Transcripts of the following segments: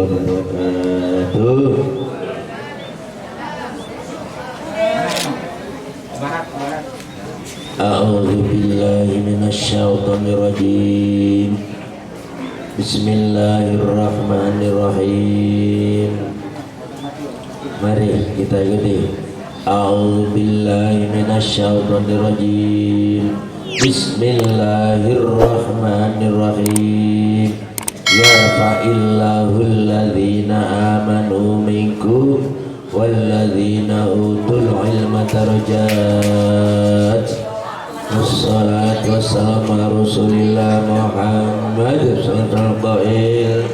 wabarakatuh. A'udzu billahi minasyaitonir rajim. Bismillahirrahmanirrahim. Mari kita ikuti. A'udzu billahi minasyaitonir rajim. Bismillahirrahmanirrahim. Yarfa'illahu alladhina amanu minkum walladzina utul ilma darajat. Wassalatu wassalamu ala rasulillah Muhammad sallallahu alaihi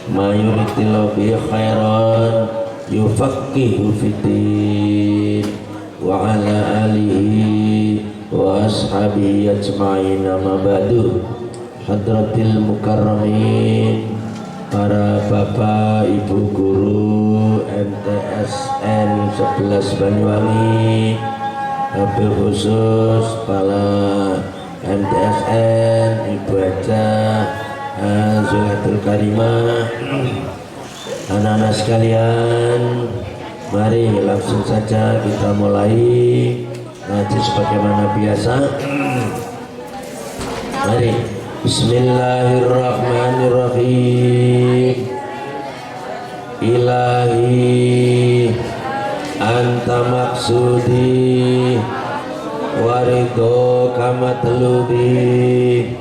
ma yuridillahu bi khairan yufaqihu fiddin wa ala alihi wa ashabihi ajma'in. Amma ba'du. Hadratil mukarramin, para bapak ibu guru MTSN 11 Banyuwangi, wabil khusus para MTSN Ibu Eja Zulatul Karimah, anak-anak sekalian, mari langsung saja kita mulai ngaji sebagaimana biasa. Mari. Bismillahirrahmanirrahim. Ilahi anta maksudi waridho kamatlubi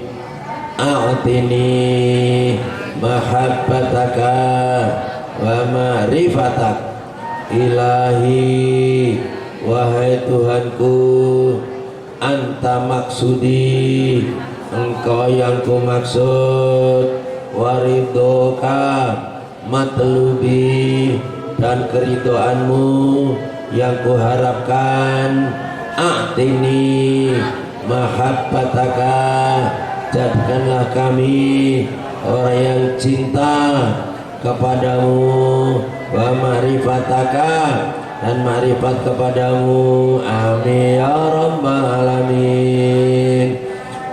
a'tini mahabbataka wa ma'rifatak. Ilahi, wahai Tuhanku, anta maksudi, engkau yang ku maksud, waridhoka matlubi, dan keridoanmu yang ku harapkan. A'tini mahabbataka, jadikanlah kami orang yang cinta kepadamu, wa ma'rifataka, dan ma'rifat kepadamu. Amin ya rabbal alamin.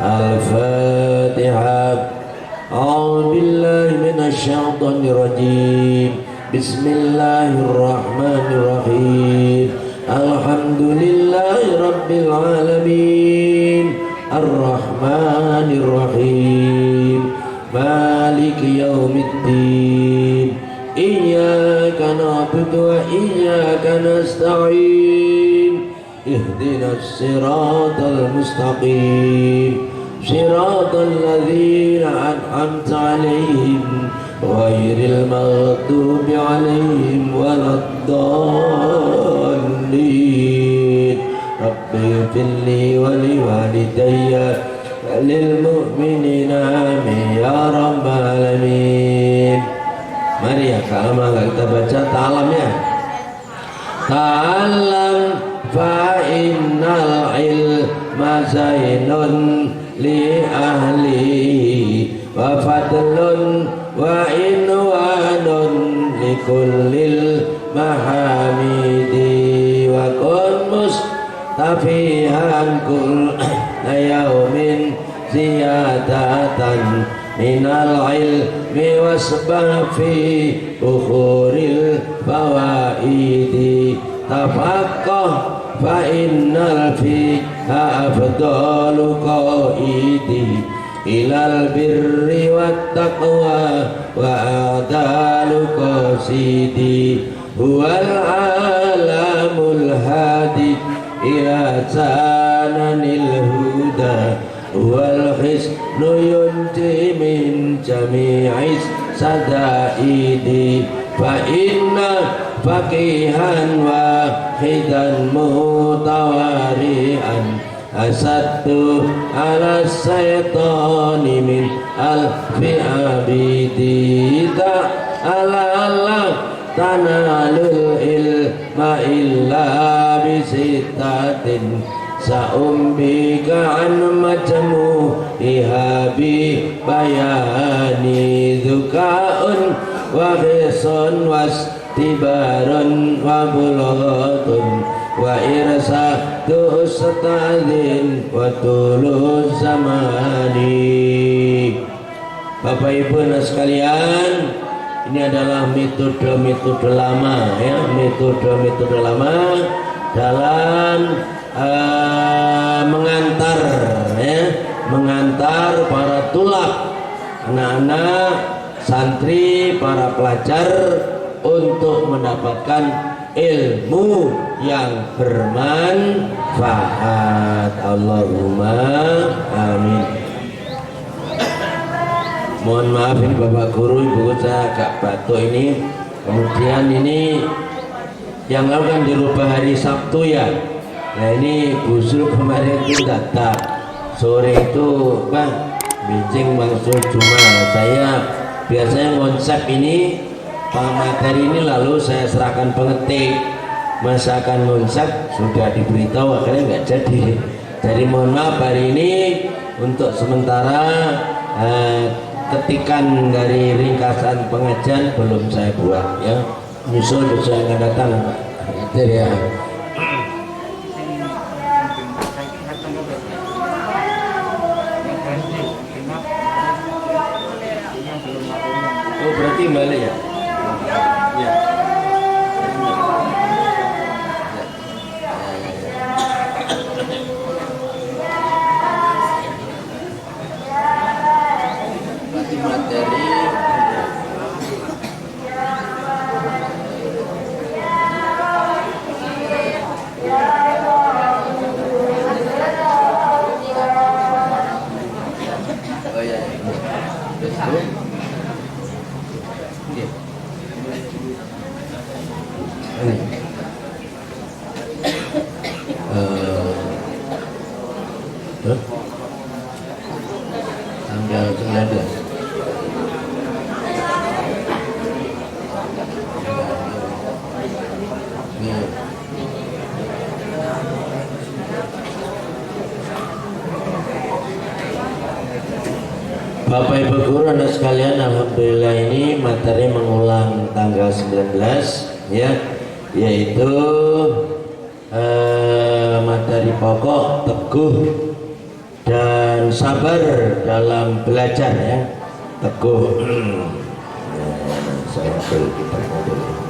Al-Fatihah. A'udzu billahi minasyaitonir rajim. Bismillahirrahmanirrahim. Alhamdulillahi rabbil alamin. Ar-Rahmanir Rahim. Maliki yaumiddin. Iyyaka na'budu wa iyyaka nasta'in. Ihdinas siratal mustaqim, siratal ladzina an'amta 'alaihim ghairil maghdubi 'alaihim waladdallin. Rabbi firli wa liwalidayya wa lil mu'minina amin ya rabbal alamin. Mari ya, kalau kita baca ta'alam ya. Ta'alam fa innal ilma zainun li ahlihi wa fadlun wa inwanun li kullil mahamidi wa kun mustafihan kulla yaumin ziyadatan minal ilmi wasbah fi ukhuril fawaidi. Tafaqqah fa innal fiha afdalu qaidi ilal birri wat taqwa wa adalu qasidi. Huwal alamul hadi ila sananil huda wal hisnu yunti min jami'is sadaidi. Fa inna faqihan wahidan mutawari'an asattu ala syaitani min alfi abidi. Ta'ala tanalul ilma illa bisitatin sa'umbika an majmu'iha bi bayani. Dzuka'un wa khisun wastibarun wa bulghatun wa irsadu ustadzin wa tulus zamani. Bapak Ibu sekalian, ini adalah metode-metode lama ya, metode-metode lama dalam mengantar ya, mengantar para tulab, anak-anak santri, para pelajar untuk mendapatkan ilmu yang bermanfaat. Allahumma amin. Mohon maaf ini Bapak Guru, Ibu saya agak batuk ini. Kemudian ini yang lalu kan dirubah hari Sabtu ya. Nah ini busur kemarin itu datang sore itu Bang bincang maksud cuma saya biasanya konsep ini materi ini lalu saya serahkan pengetik, masakan konsep sudah diberitahu akhirnya nggak jadi. Jadi mohon maaf hari ini untuk sementara ketikan dari ringkasan pengajian belum saya buat ya, nyusul besok yang akan datang itu ya. Oh berarti balik ya? Ya. Berarti materi oh ya. Tanggal 19. Bapak Ibu Guru Anda sekalian, alhamdulillah ini materi mengulang tanggal 19 ya, yaitu materi pokok teguh dan sabar dalam belajar ya, teguh. Saya ambil kitabnya dulu.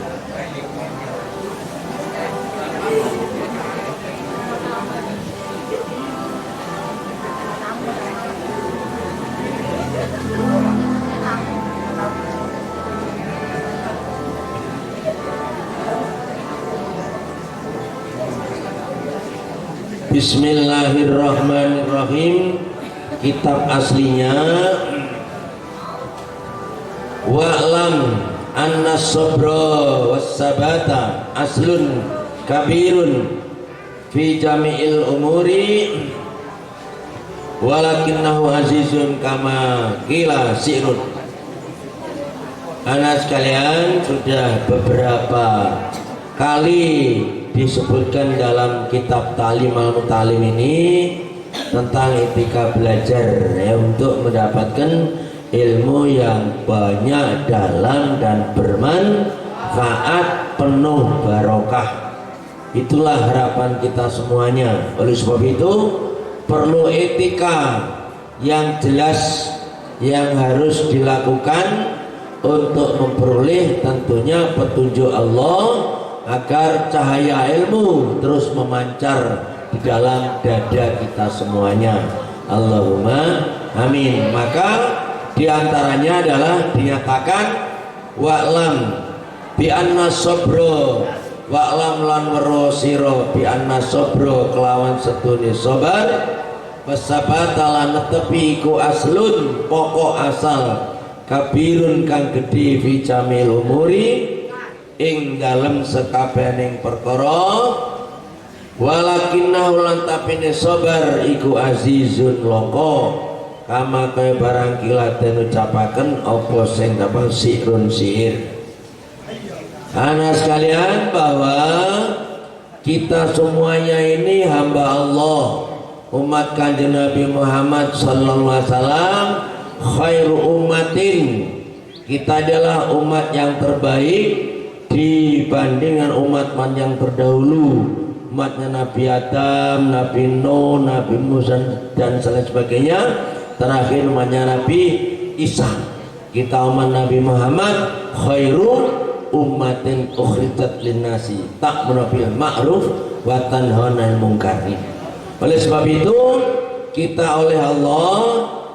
Bismillahirrahmanirrahim. Kitab aslinya wa'lam anna sabra was-sabata aslun kabirun fi jami'il umuri walakinnahu azizun kama qila sirun. Anak sekalian, sudah beberapa kali disebutkan dalam kitab Ta'lim al-Muta'allim ini tentang etika belajar ya, untuk mendapatkan ilmu yang banyak, dalam dan bermanfaat, penuh barokah. Itulah harapan kita semuanya. Oleh sebab itu perlu etika yang jelas yang harus dilakukan untuk memperoleh tentunya petunjuk Allah, agar cahaya ilmu terus memancar di dalam dada kita semuanya. Allahumma amin. Maka diantaranya adalah dinyatakan wa'lam bi anna sabro, wa'lam lan wero siro bi anna sabro kelawan setune sabar, wasabata lan netepi iku aslun pokok asal, kabirun kang gedhe fi jamil umuri ing dalem sekabening perkara, walakinnahu lan tapine sabar iku azizun loko, kama kaya barang kilaten ucapaken apa sing dapat sirun sihir. Anak sekalian, bahwa kita semuanya ini hamba Allah, umat Kanjeng Nabi Muhammad sallallahu alaihi wasallam, khairu ummatin, kita adalah umat yang terbaik dibandingkan umat yang terdahulu, umatnya Nabi Adam, Nabi Nuh, Nabi Musa dan sebagainya. Terakhir umatnya Nabi Isa. kita umat Nabi Muhammad khairu ummatin ukhrijat linnasi ta'muru bil ma'ruf wa tanhauna 'anil munkar. Oleh sebab itu kita oleh Allah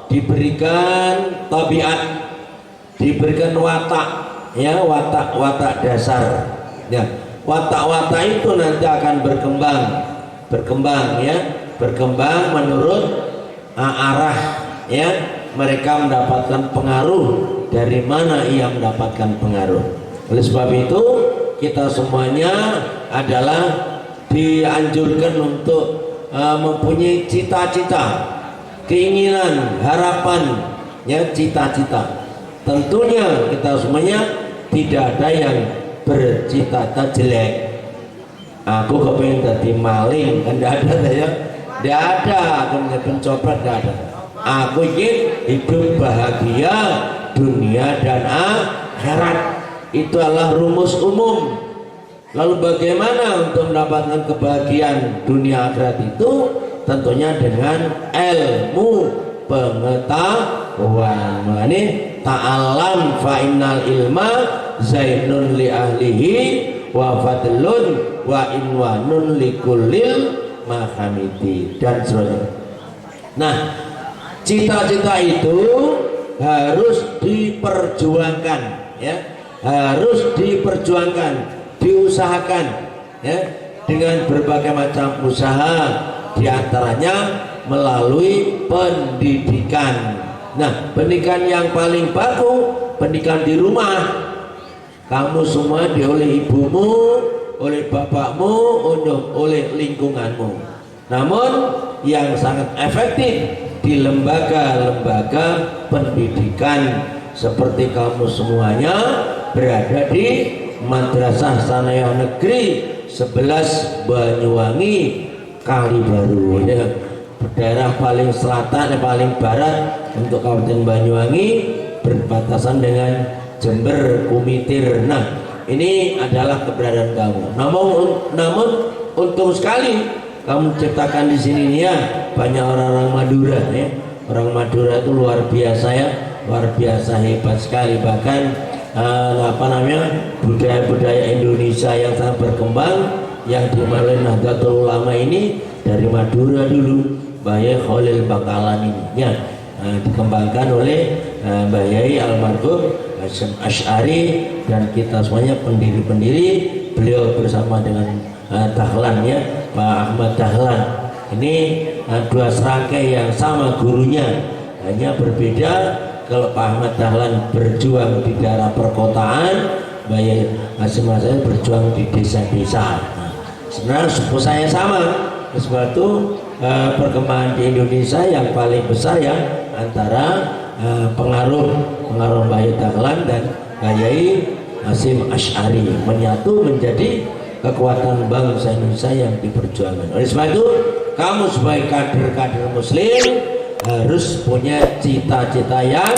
diberikan tabiat, diberikan watak, ya, watak dasar, ya. Watak-watak itu nanti akan berkembang ya, berkembang menurut arah, ya. Mereka mendapatkan pengaruh dari mana ia mendapatkan pengaruh. Oleh sebab itu kita semuanya adalah dianjurkan untuk mempunyai cita-cita, keinginan, harapan, ya, cita-cita. Tentunya kita semuanya tidak ada yang bercita-cita jelek. Aku kepengen jadi maling, kan tidak ada, ya, tidak ada. Aku menjadi pencopet, tidak ada. Aku ingin hidup bahagia dunia dan akhirat. Itu adalah rumus umum. Lalu bagaimana untuk mendapatkan kebahagiaan dunia akhirat itu? Tentunya dengan ilmu pengetahuan. Ini ta'alam fa innal ilma zainun li ahlihi wa fadlun wa inwanun li kullil mahamidi dan seterusnya. Nah, cita-cita itu harus diperjuangkan, ya, harus diperjuangkan, diusahakan, ya, dengan berbagai macam usaha, diantaranya melalui pendidikan. Nah, pendidikan yang paling bagus, pendidikan di rumah. Kamu semua oleh ibumu, oleh bapakmu, oleh lingkunganmu. Namun yang sangat efektif di lembaga-lembaga pendidikan seperti kamu semuanya berada di Madrasah Sanawiyah Negeri 11 Banyuwangi Kalibaru, ya. Daerah paling selatan dan paling barat untuk Kabupaten Banyuwangi, berbatasan dengan Jember, Kumitir. Nah, ini adalah keberadaan kamu. Namun untung sekali kamu ciptakan di sini, ya, banyak orang-orang Madura, ya. Orang Madura itu luar biasa, ya, luar biasa hebat sekali. Bahkan budaya-budaya Indonesia yang sangat berkembang yang dimulai Nahdlatul Ulama ini dari Madura dulu. Mbah Yai Khalil Bangkalan ini, ya, dikembangkan oleh Mbah Yai almarhum Hasyim Asy'ari dan kita semuanya pendiri-pendiri. Beliau bersama dengan Dahlan, ya, Pak Ahmad Dahlan. Ini dua serangkai yang sama gurunya, hanya berbeda. Kalau Pak Ahmad Dahlan berjuang di daerah perkotaan, Mbah Yai Hasyim Asy'ari berjuang di desa-desa. Nah, sebenarnya suku saya sama. Sebab itu perkembangan di Indonesia yang paling besar, ya, antara pengaruh Mbah Yai Dahlan dan Mbah Yai Hasyim Asy'ari menyatu menjadi kekuatan bangsa Indonesia yang diperjuangkan. Oleh sebab itu kamu sebagai kader-kader muslim harus punya cita-cita yang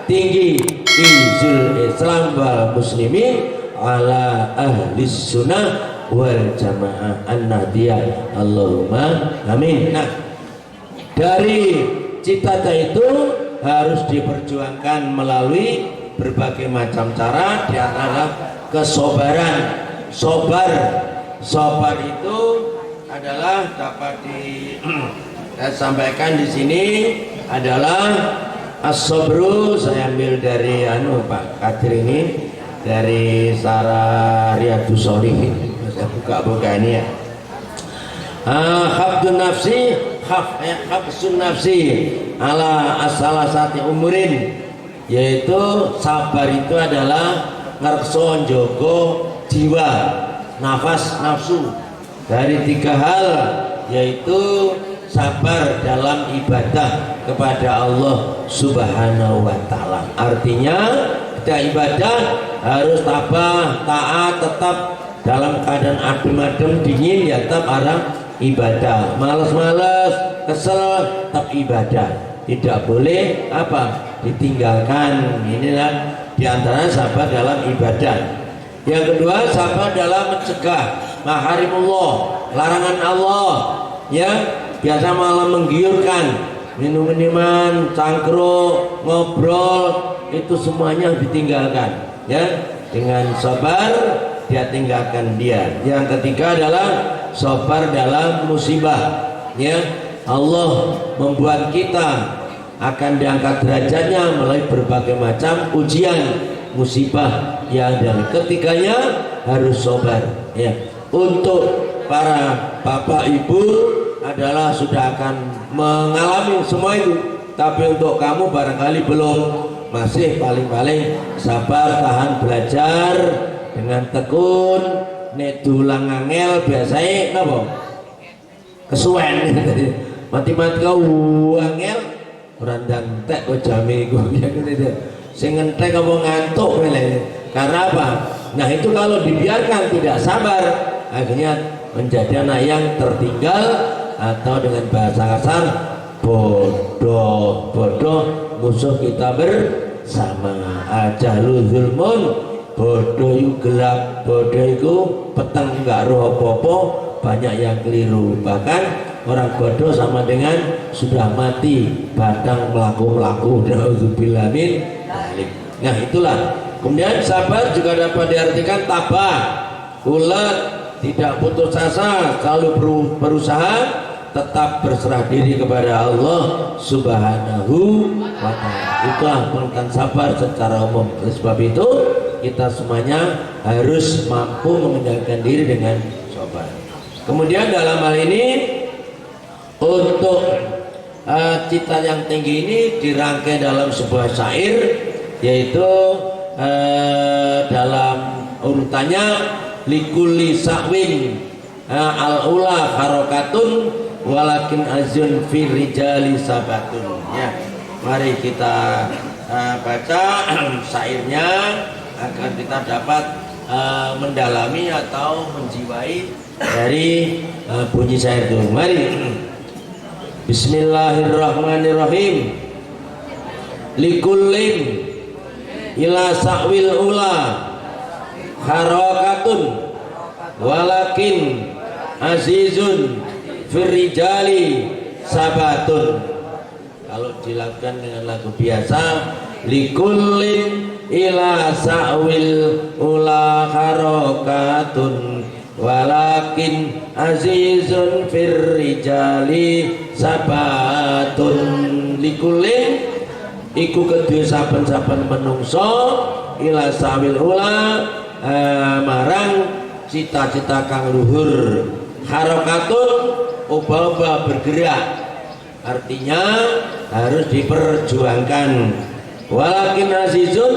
tinggi. Izul Islam wal muslimin ala ahli sunnah wal jamaah an-nahdiyah. Allahumma amin. Nah, dari cita-cita itu harus diperjuangkan melalui berbagai macam cara, di antara kesabaran. Sabar itu adalah dapat disampaikan di sini adalah as-sabru. Saya ambil dari Pak Kadir ini, dari Sarah Riyadus Shalihin. Saya buka ini, ya. Habdun nafsi, habsun nafsi ala asalasati umurin, yaitu sabar itu adalah ngerso njogo jiwa, nafas, nafsu dari 3 hal, yaitu sabar dalam ibadah kepada Allah Subhanahu wa Ta'ala. Artinya kita ibadah harus tabah, taat, tetap dalam keadaan adem-adem, dingin, ya, tetap arah ibadah. Males-males, kesel, tetap ibadah. Tidak boleh ditinggalkan. Inilah diantara sabar dalam ibadah. Yang kedua, sabar dalam mencegah maharimullah, larangan Allah, ya. Biasa malah menggiurkan, minum-minuman, cangkruk, ngobrol, itu semuanya ditinggalkan, ya. Dengan sabar dia tinggalkan dia. Yang ketiga adalah sabar dalam musibah, ya. Allah membuat kita akan diangkat derajatnya melalui berbagai macam ujian musibah yang dari ketiganya harus sabar, ya. Untuk para bapak ibu adalah sudah akan mengalami semua itu, tapi untuk kamu barangkali belum, masih paling-paling sabar, tahan belajar dengan tekun. Nek dulang angel biasanya napa kesuwen matematika angel ora ndantek kok jame iku sing entek apa ngantuk mele. Karena apa? Nah itu kalau dibiarkan tidak sabar akhirnya menjadi anak yang tertinggal, atau dengan bahasa kasar bodoh. Bodoh musuh kita bersama. Ajahlu zulmun, bodoh itu gelap, bodoh itu peteng nggak roh apa-apa, banyak yang keliru. Bahkan orang bodoh sama dengan sudah mati, badang melaku-melaku. Na'udzubillah min dzalik. Nah itulah. Kemudian sabar juga dapat diartikan tabah, ulet, tidak putus asa, selalu berusaha tetap berserah diri kepada Allah Subhanahu wa ta'ala. Itulah pengertian sabar secara umum. Oleh sebab itu kita semuanya harus mampu mengendalikan diri dengan sabar. Kemudian dalam hal ini untuk cita yang tinggi ini dirangkai dalam sebuah syair, yaitu dalam urutannya likulli sa'win al-ula harokatun walakin azun fir rijali sabatun. Ya, mari kita baca syairnya agar kita dapat mendalami atau menjiwai dari bunyi syair itu. Mari. Bismillahirrahmanirrahim. Likullin ila sa'wil ula harakatun walakin azizun firrijali sabatun. Kalau dilakukan dengan lagu biasa, likullin ila sa'wil ula harakatun walakin azizun firrijali sabatun. Likullin iku kedua saben-saben menungso ila sawil ula marang cita-cita kang luhur, harokatun ubah-ubah bergerak, artinya harus diperjuangkan. Walakin azizun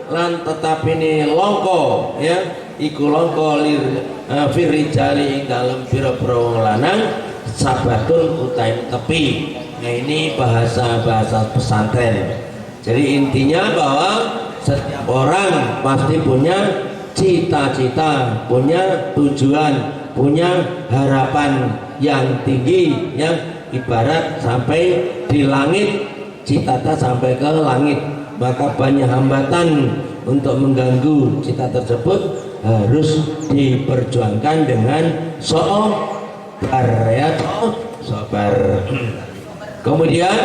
lan tetap ini longko, ya, iku longko firijali dalam pira-pira wong lanang sabatun utain tepi. Nah ini bahasa pesantren. Jadi intinya bahwa setiap orang pasti punya cita-cita, punya tujuan, punya harapan yang tinggi, yang ibarat sampai di langit, cita-cita sampai ke langit. Maka banyak hambatan untuk mengganggu cita tersebut harus diperjuangkan dengan sabar, ya, sabar. Kemudian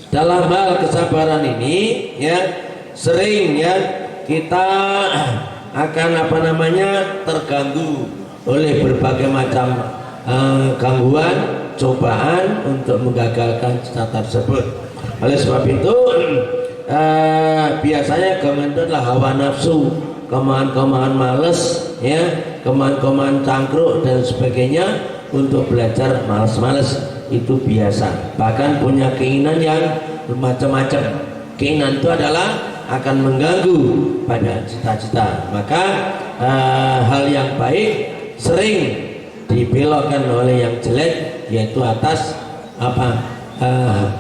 dalam hal kesabaran ini, ya, sering ya kita akan terganggu oleh berbagai macam gangguan, cobaan untuk menggagalkan cita tersebut. Oleh sebab itu biasanya gangguan itu adalah hawa nafsu, kemauan-kemauan males, ya, kemauan-kemauan cangkruk dan sebagainya. Untuk belajar malas-malas itu biasa. Bahkan punya keinginan yang macam-macam. Keinginan itu adalah akan mengganggu pada cita-cita. Maka hal yang baik sering dibelokkan oleh yang jelek, yaitu atas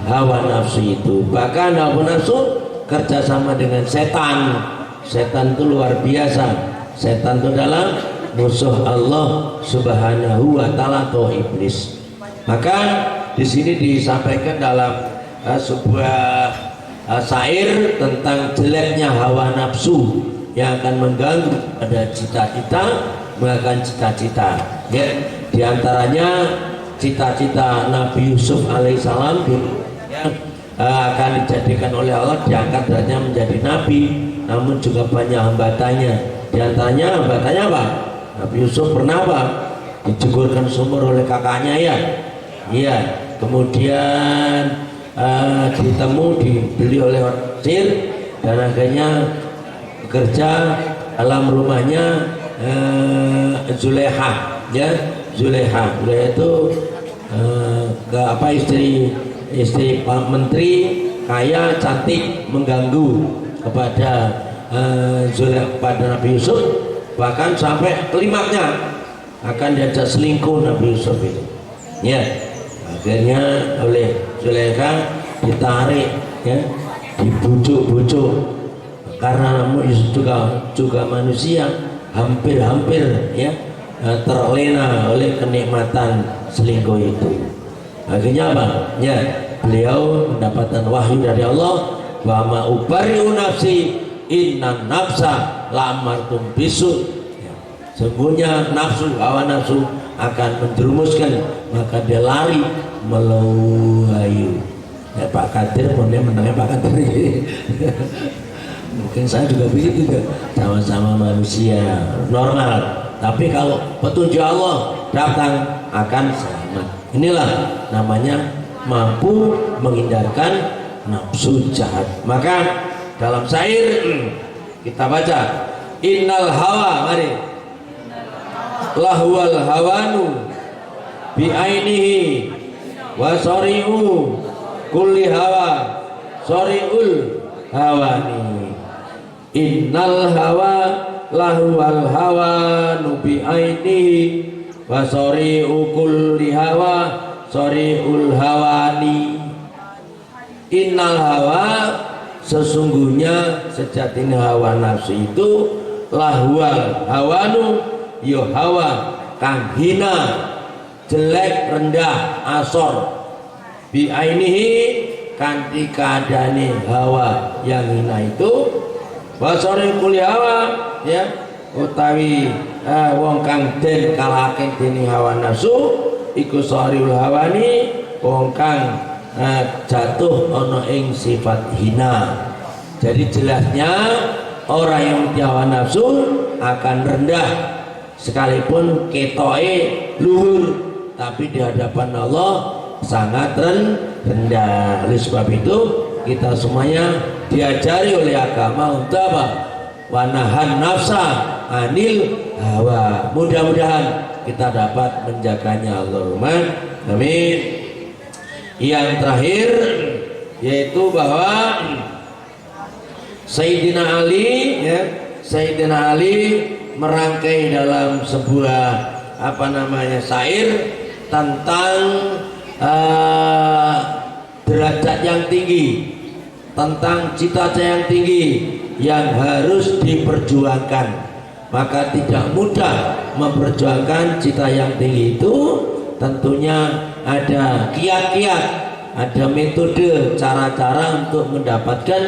hawa nafsu itu. Bahkan hawa nafsu kerjasama dengan setan. Setan itu luar biasa. Setan itu adalah musuh Allah Subhanahu wa ta'ala atau iblis. Maka di sini disampaikan dalam sebuah syair tentang jeleknya hawa nafsu yang akan mengganggu pada cita-cita, mengakan cita-cita. Ya, diantaranya cita-cita Nabi Yusuf alaihissalam, ya, akan dijadikan oleh Allah, diangkat derajatnya menjadi nabi, namun juga banyak hambatannya. Di antaranya hambatannya apa? Nabi Yusuf pernah apa? Dijugurkan sumur oleh kakaknya ya. Iya, kemudian dibeli oleh orang Mesir dan akhirnya bekerja dalam rumahnya Zulekha ya. Zulekha itu istri menteri kaya cantik mengganggu kepada pada Nabi Yusuf, bahkan sampai klimaknya akan diajak selingkuh Nabi Yusuf itu ya. Akhirnya oleh Zulekha ditarik ya, dibujuk-bujuk karena Nabi Yusuf juga manusia, hampir ya terlena oleh kenikmatan selingkuh itu. Akhirnya apa? Ya, beliau mendapatkan wahyu dari Allah, wa ma ubari'u nafsi innan nafsa la'amartum bisu. Ya, sesungguhnya nafsu, hawa nafsu akan menjerumuskan, maka dia lari melayu. Ya, Pak Kadir punya menangnya Pak Kadir. Mungkin saya juga begitu juga, sama-sama manusia normal. Tapi kalau petunjuk Allah datang akan selamat. Inilah namanya mampu menghindarkan nafsu jahat. Maka dalam syair kita baca, innal hawa, mari, lahwal hawanu bi ainihi wa sari'u kulli hawa sari'ul hawani. Innal hawa lahwal hawanu bi ainihi wa sari'u kulli hawa sari'ul hawani. Innal hawa, sesungguhnya sejatinya hawa nafsu itu, lahwal hawanu, yo hawa kang hina, jelek, rendah, asor, bi ainihi, kanthi kadane hawa yang hina itu, wasore kuli hawa ya, utawi wong kang den kalahake dening hawa nafsu iku sariul hawani, wong kang jatuh ana ing sifat hina. Jadi jelasnya orang yang mati hawa nafsu akan rendah sekalipun ketoke luhur, tapi di hadapan Allah sangat rendah. Oleh sebab itu kita semuanya diajari oleh agama untuk apa? Wanahan nafsa anil hawa. Mudah-mudahan kita dapat menjaganya, Allahumma amin. Yang terakhir yaitu bahwa Sayyidina Ali ya, Sayyidina Ali merangkai dalam sebuah syair tentang derajat yang tinggi, tentang cita-cita yang tinggi yang harus diperjuangkan. Maka tidak mudah memperjuangkan cita yang tinggi itu, tentunya ada kiat-kiat, ada metode, cara-cara untuk mendapatkan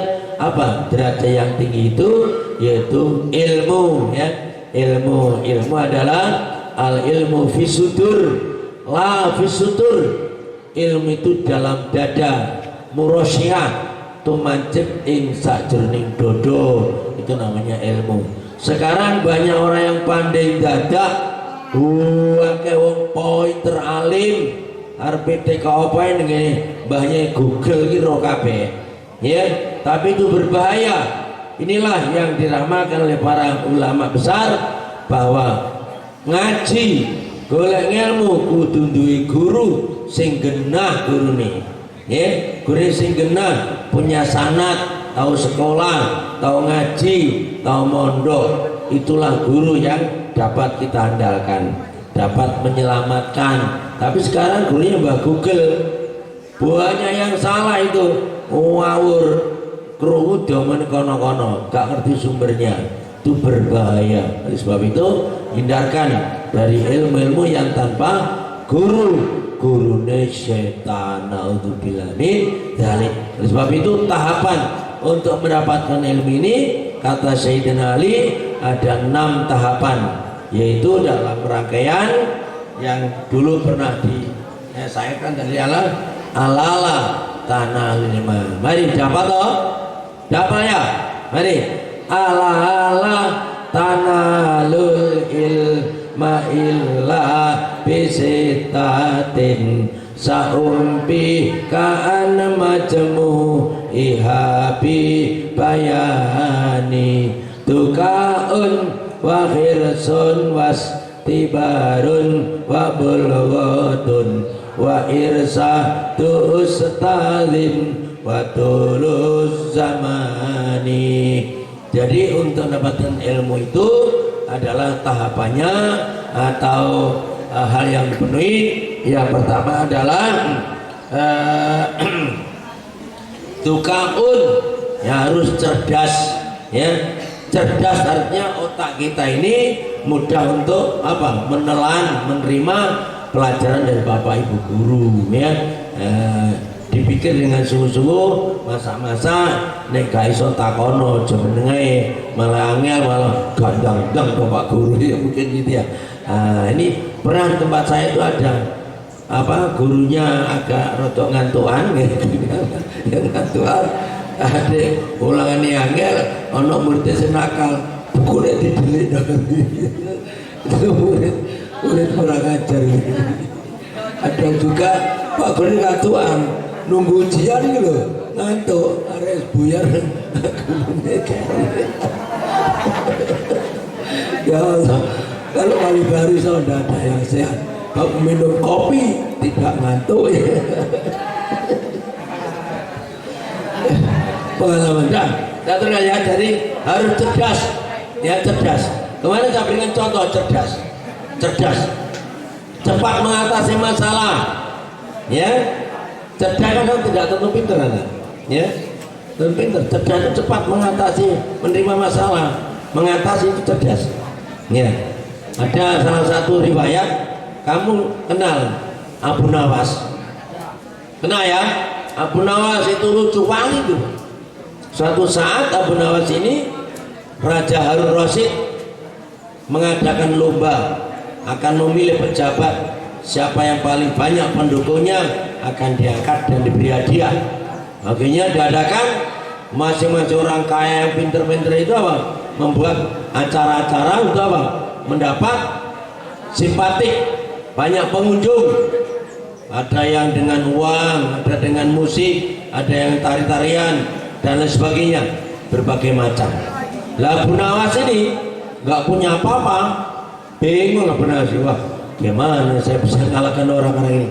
derajat yang tinggi itu, yaitu ilmu ya. Ilmu adalah al ilmu fisudur la fisudur. Ilmu itu dalam dada, murosyiah tumancep ing sajroning dodo, itu namanya ilmu. Sekarang banyak orang yang pandai dadak, akeh wong pointer alim arep TK apa ngene mbahnya Google iki ro kabeh ya, tapi itu berbahaya. Inilah yang diramalkan oleh para ulama besar, bahwa ngaji golek ilmu kudu duwe guru sing genah gurune ya, guru sing genah, punya sanad, tahu sekolah, tahu ngaji, tahu mondok. Itulah guru yang dapat kita andalkan, dapat menyelamatkan. Tapi sekarang gurunya Mbak Google, banyak yang salah itu, ngawur, krungu domen kono-kono, gak ngerti sumbernya, itu berbahaya. Oleh sebab itu hindarkan dari ilmu-ilmu yang tanpa guru, gurune setan, naudzubillah min dzalik. Oleh sebab itu tahapan untuk mendapatkan ilmu ini, kata Sayyidina Ali, ada 6 tahapan, yaitu dalam rangkaian yang dulu pernah saya kan dari alala tanalul ilma. Mari dapat toh? Dapat ya? Mari. Ala ala tanalul ilma illa bisitatin saumpi ka'an majmu ihabi bayani tukaun wa khirsun was tibarun wa bulghatun wa irsa tu ustadzin wa tulus zamani. Jadi untuk mendapatkan ilmu itu adalah tahapannya atau hal yang dipenuhi. Yang pertama adalah tukaun, ya harus cerdas, ya. Cerdas artinya otak kita ini mudah untuk apa? Menelan, menerima pelajaran dari bapak ibu guru, ya. Dipikir dengan sungguh-sungguh, masa-masa nek gak iso takono jenenge malah angel, malah gandang-gandang bapak guru ya, mungkin gitu ya. Ini peran tempat saya itu ada apa, gurunya agak rodok ngantuan gitu, yang ngantuan ada ulangan yang angel, ono muridnya senakal bukunya didelik itu murid kurang ajar gitu. Ada juga pak guru ngantuan nunggu ujian gitu ngantuk ares buyar ya Allah. Kalau kali baru sudah ada yang sehat, kalau minum kopi tidak ngantuk ya. Pengalaman dan ya, jadi harus cerdas, ya cerdas. Kemarin saya berikan contoh cerdas, cepat mengatasi masalah, ya. Cerdas kan tidak tentu pintar, ya. Tentu pintar, cerdas itu cepat mengatasi, menerima masalah, mengatasi itu cerdas, ya. Ada salah satu riwayat, kamu kenal Abu Nawas? Kenal ya? Abu Nawas itu lucu wangi tuh. Suatu saat Abu Nawas ini Raja Harun Rasyid mengadakan lomba, akan memilih pejabat, siapa yang paling banyak pendukungnya akan diangkat dan diberi hadiah. Akhirnya diadakan, masing-masing orang kaya yang pinter-pinter itu apa? Membuat acara-acara untuk apa? Mendapat simpatik banyak pengunjung. Ada yang dengan uang, ada dengan musik, ada yang tari-tarian dan lain sebagainya, berbagai macam. Lah Abu Nawas ini nggak punya apa-apa, bingung Abu Nawas, wah gimana saya bisa kalahkan orang-orang ini.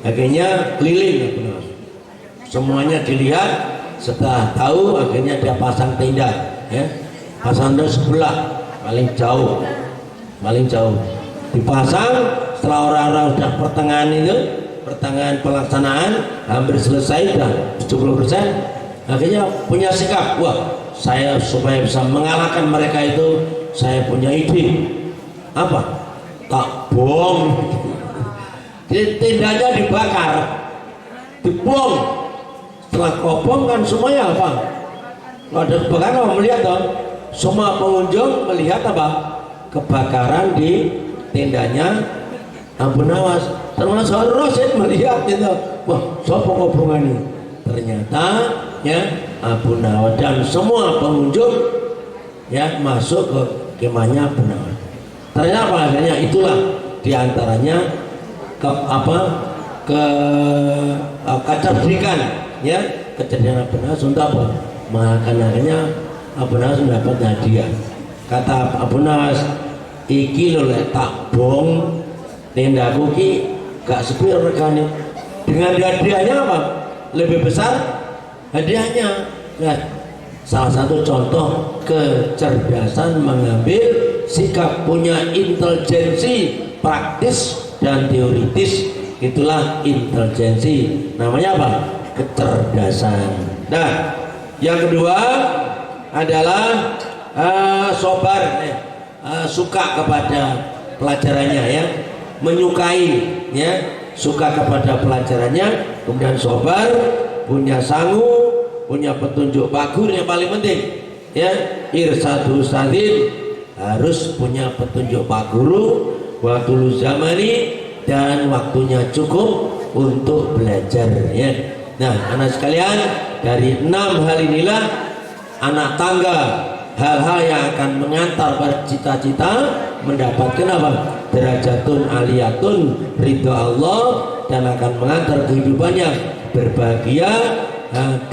Akhirnya keliling Abu Nawas, semuanya dilihat. Setelah tahu, akhirnya dia pasang tenda, ya, pasang tenda sebelah paling jauh dipasang. Setelah orang-orang sudah pertengahan pelaksanaan hampir selesai, sudah 70%, akhirnya punya sikap, wah saya supaya bisa mengalahkan mereka itu, saya punya ide apa, tak bom. Jadi tendanya dibakar, dibom. Setelah kobom kan semuanya apa, kalau ada kebakaran melihat dong, semua pengunjung melihat apa, kebakaran di tendanya Abu Nawas. Termasuk Harun Rasyid melihat itu, wah siapa kobongan ini? Ternyata ya Abu Nawas dan semua pengunjung ya masuk ke kemahnya Abu Nawas. Ternyata apa akhirnya? Itulah diantaranya kecerdikan, ya, kecerdikan Abu Nawas untuk apa? Makanya Abu Nawas mendapat hadiah. Kata Abu Nawas, iki lho lek tak bong tendaku ki gak sepi regane. Dengan hadiahnya apa? Lebih besar hadiahnya. Nah, salah satu contoh kecerdasan mengambil sikap, punya intelijensi praktis dan teoritis, itulah intelijensi. Namanya apa? Kecerdasan. Nah, yang kedua adalah sobar, suka kepada pelajarannya, ya, menyukai, ya, suka kepada pelajarannya, kemudian sobar, punya sangu, punya petunjuk bagus yang paling penting, ya, irsadu ustadzin, harus punya petunjuk pak guru, waktu zamani, dan waktunya cukup untuk belajar, ya. Nah, anak sekalian, dari 6 hal inilah anak tangga, hal-hal yang akan mengantar pada cita-cita mendapatkan apa? Derajatun aliyatun, ridho Allah, dan akan mengantar kehidupannya berbahagia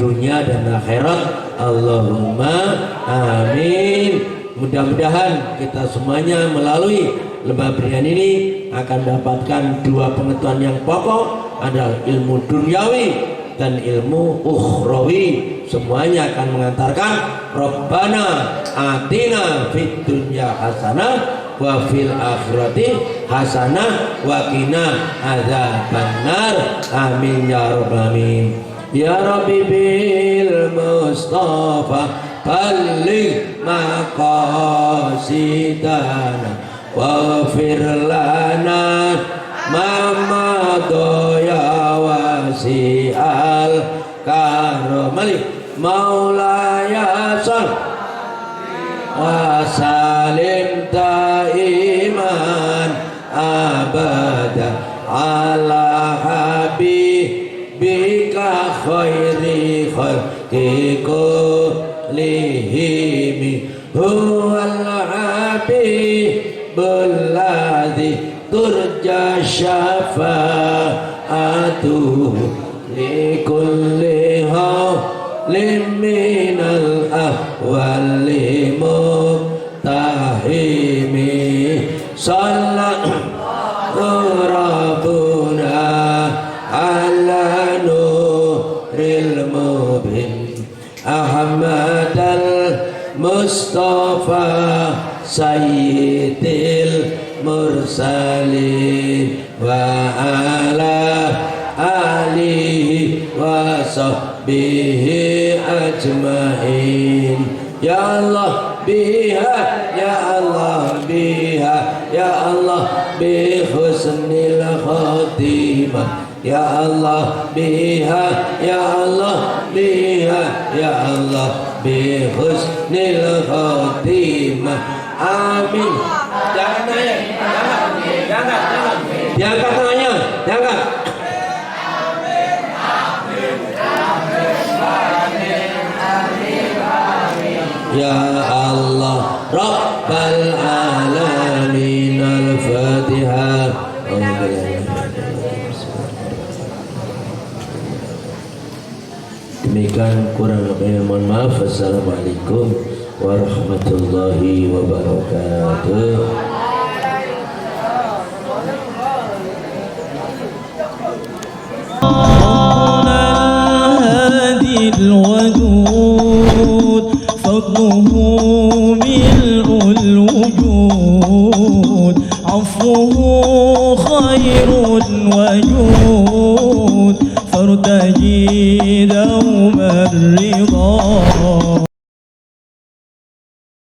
dunia dan akhirat. Allahumma amin. Mudah-mudahan kita semuanya melalui lembah berian ini akan dapatkan 2 pengetahuan yang pokok, adalah ilmu duniawi dan ilmu ukhrawi. Semuanya akan mengantarkan Rabbana atina fid dunya hasanah wa fil akhirati hasanah wa qina adzabannar. Amin ya rabbal alamin. Ya Rabbi bil Mustafa balligh maqasidana waghfir lana ma madaya wasi'al karamali maulaya sal wa salim taiman abada ala habibika khairi khalqi kullihim huwal habibul ladzi turja syafa'atuhu likulli hawlim minal ahwali muhtahimi sallallahu rabbuna ala nuril mubin ahmadal mustafa sayyidil mursalin wa ala alihi wa sahbihi ajmain. Ya Allah biha, ya Allah biha, ya Allah bi husnil khatimah, ya Allah biha, ya Allah biha, ya Allah bi husnil khatimah. Amin. Jangan nanya, jangan. Diangkat tangannya, diangkat. Ya Allah Rabbal alamin. Al-Fatihah. Demikian, kurang lebihnya mohon maaf. Assalamualaikum warahmatullahi wabarakatuh. الودود فضله ملء الوجود عفوه خير وجود فارتجي دوم الرضا